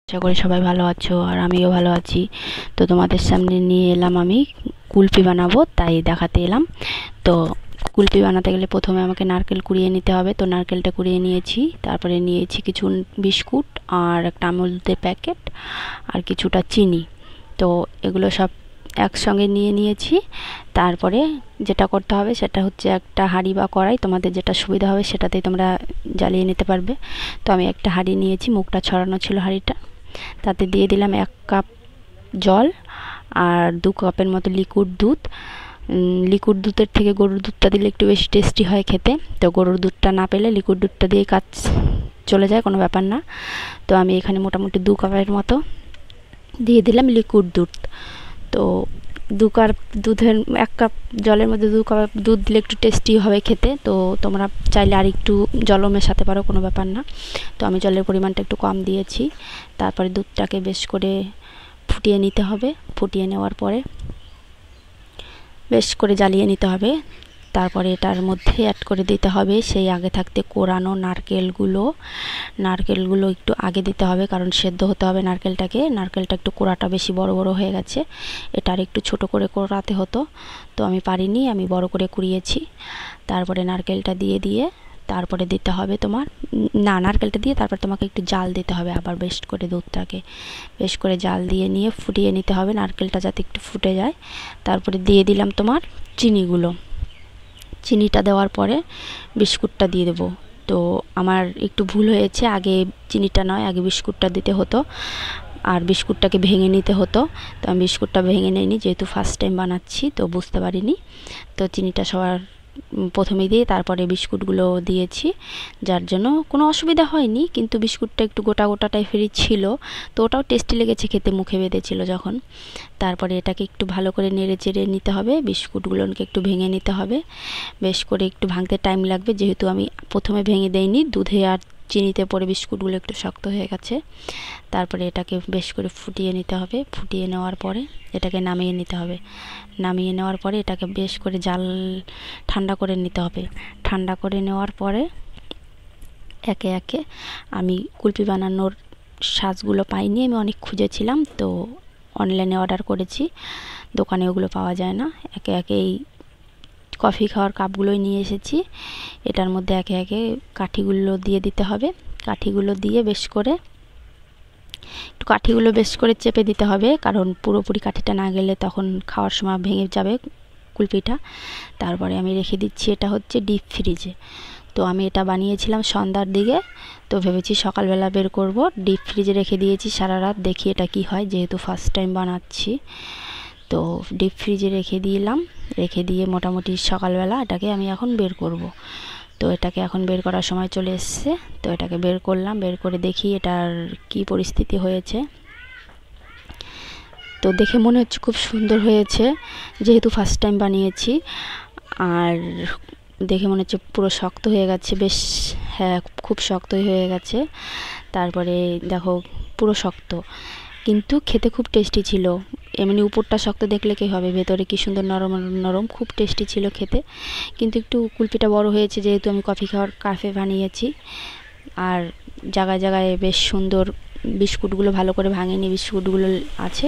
আশা করি সবাই ভালো আছো আর আমিও ভালো আছি। তো তোমাদের সামনে নিয়ে এলাম আমি কুলফি বানাবো, তাই দেখাতে এলাম। তো কুলফি বানাতে গেলে প্রথমে আমাকে নারকেল কুড়িয়ে নিতে হবে। তো নারকেলটা কুড়িয়ে নিয়েছি, তারপরে নিয়েছি কিছু বিস্কুট আর একটা আমুল দুধের প্যাকেট আর কিছুটা চিনি। তো এগুলো সব একসঙ্গে নিয়ে নিয়েছি। তারপরে যেটা করতে হবে সেটা হচ্ছে একটা হাঁড়ি বা কড়াই, তোমাদের যেটা সুবিধা হবে সেটাতেই তোমরা জ্বালিয়ে নিতে পারবে। তো আমি একটা হাঁড়ি নিয়েছি, মুখটা ছড়ানো ছিল হাঁড়িটা। তাতে দিয়ে দিলাম 1 কাপ জল আর 2 কাপের মতো লিকুইড দুধ। লিকুইড দুধের থেকে গরুর দুধটা দিলে একটু বেশি টেস্টি হয় খেতে। তো গরুর দুধটা না পেলে লিকুইড দুধটা দিয়ে কাজ চলে যায়, কোনো ব্যাপার না। তো আমি এখানে মোটামুটি 2 কাপের মতো দিয়ে দিলাম লিকুইড দুধ। তো 2 কাপ দুধের 1 কাপ জলের মধ্যে 2 কাপ দুধ দিলে একটু টেস্টি হবে খেতে। তো তোমরা চাইলে আর একটু জলও মেশাতে পারো, কোনো ব্যাপার না। তো আমি জলের পরিমাণটা একটু কম দিয়েছি। তারপরে দুধটাকে বেশ করে ফুটিয়ে নিতে হবে। ফুটিয়ে নেওয়ার পরে বেশ করে জ্বালিয়ে নিতে হবে। তারপরে এটার মধ্যে অ্যাড করে দিতে হবে সেই আগে থাকতে কোরানো নারকেলগুলো একটু আগে দিতে হবে, কারণ সেদ্ধ হতে হবে নারকেলটাকে। নারকেলটা একটু কোড়াটা বেশি বড় বড় হয়ে গেছে, এটা আর একটু ছোট করে কোড়াতে হতো। তো আমি পারিনি, আমি বড় করে কুড়িয়েছি। তারপরে নারকেলটা দিয়ে তারপরে দিতে হবে তোমার নারকেলটা দিয়ে তারপর তোমাকে একটু জাল দিতে হবে আবার বেশ করে। দুধটাকে বেশ করে জাল দিয়ে নিয়ে ফুটিয়ে নিতে হবে নারকেলটা যাতে একটু ফুটে যায়। তারপরে দিয়ে দিলাম তোমার চিনিটা দেওয়ার পরে বিস্কুটটা দিয়ে দেবো। তো আমার একটু ভুল হয়েছে, আগে চিনিটা নয় আগে বিস্কুটটা দিতে হতো আর বিস্কুটটাকে ভেঙে নিতে হতো। তো আমি বিস্কুটটা ভেঙে নিইনি, যেহেতু ফার্স্ট টাইম বানাচ্ছি তো বুঝতে পারিনি। তো চিনিটা সবার প্রথমেই দিয়ে তারপরে বিস্কুটগুলো দিয়েছি, যার জন্য কোনো অসুবিধা হয়নি। কিন্তু বিস্কুটটা একটু গোটা গোটা টাইপেরই ছিল, তো ওটাও টেস্টি লেগেছে খেতে, মুখে বেঁধেছিল যখন। তারপরে এটাকে একটু ভালো করে নেড়ে চেড়ে নিতে হবে, বিস্কুটগুলোকে একটু ভেঙে নিতে হবে। বেশ করে একটু ভাঙতে টাইম লাগবে, যেহেতু আমি প্রথমে ভেঙে দেইনি, দুধে আর চিনিতে পড়ে বিস্কুটগুলো একটু শক্ত হয়ে গেছে। তারপরে এটাকে বেশ করে ফুটিয়ে নিতে হবে। ফুটিয়ে নেওয়ার পরে এটাকে নামিয়ে নিতে হবে। নামিয়ে নেওয়ার পরে এটাকে বেশ করে জাল ঠান্ডা করে নিতে হবে। ঠান্ডা করে নেওয়ার পরে একে একে আমি কুলফি বানানোর সাজগুলো পাইনি, আমি অনেক খুঁজেছিলাম, তো অনলাইনে অর্ডার করেছি, দোকানে ওগুলো পাওয়া যায় না। একে একে এই কফি খাওয়ার কাপগুলোই নিয়ে এসেছি। এটার মধ্যে একে একে কাঠিগুলো দিয়ে দিতে হবে। কাঠিগুলো দিয়ে কাঠিগুলো বেশ করে চেপে দিতে হবে, কারণ পুরোপুরি কাঠিটা না গেলে তখন খাওয়ার সময় ভেঙে যাবে কুলফিটা। তারপরে আমি রেখে দিচ্ছি, এটা হচ্ছে ডিপ ফ্রিজে। তো আমি এটা বানিয়েছিলাম সন্ধ্যার দিকে, তো ভেবেছি সকালবেলা বের করব। ডিপ ফ্রিজে রেখে দিয়েছি সারা রাত, দেখি এটা কি হয়, যেহেতু ফার্স্ট টাইম বানাচ্ছি। তো ডিপ ফ্রিজে রেখে দিয়ে মোটামুটি সকালবেলা এটাকে আমি এখন বের করব। তো এটাকে এখন বের করার সময় চলে এসছে। তো এটাকে বের করলাম, বের করে দেখি এটার কি পরিস্থিতি হয়েছে। তো দেখে মনে হচ্ছে খুব সুন্দর হয়েছে, যেহেতু ফার্স্ট টাইম বানিয়েছি। আর দেখে মনে হচ্ছে পুরো শক্ত হয়ে গেছে, বেশ, হ্যাঁ খুব শক্তই হয়ে গেছে। তারপরে দেখো পুরো শক্ত, কিন্তু খেতে খুব টেস্টি ছিল। এমনি উপরটা শক্ত দেখলে কি হবে, ভেতরে কি সুন্দর নরম নরম, খুব টেস্টি ছিল খেতে। কিন্তু একটু কুলফিটা বড় হয়েছে, যেহেতু আমি কফি খাওয়ার কাপে বানিয়েছি। আর জায়গায় জায়গায় বেশ সুন্দর বিস্কুটগুলো ভালো করে ভাঙিনি, বিস্কুটগুলো আছে।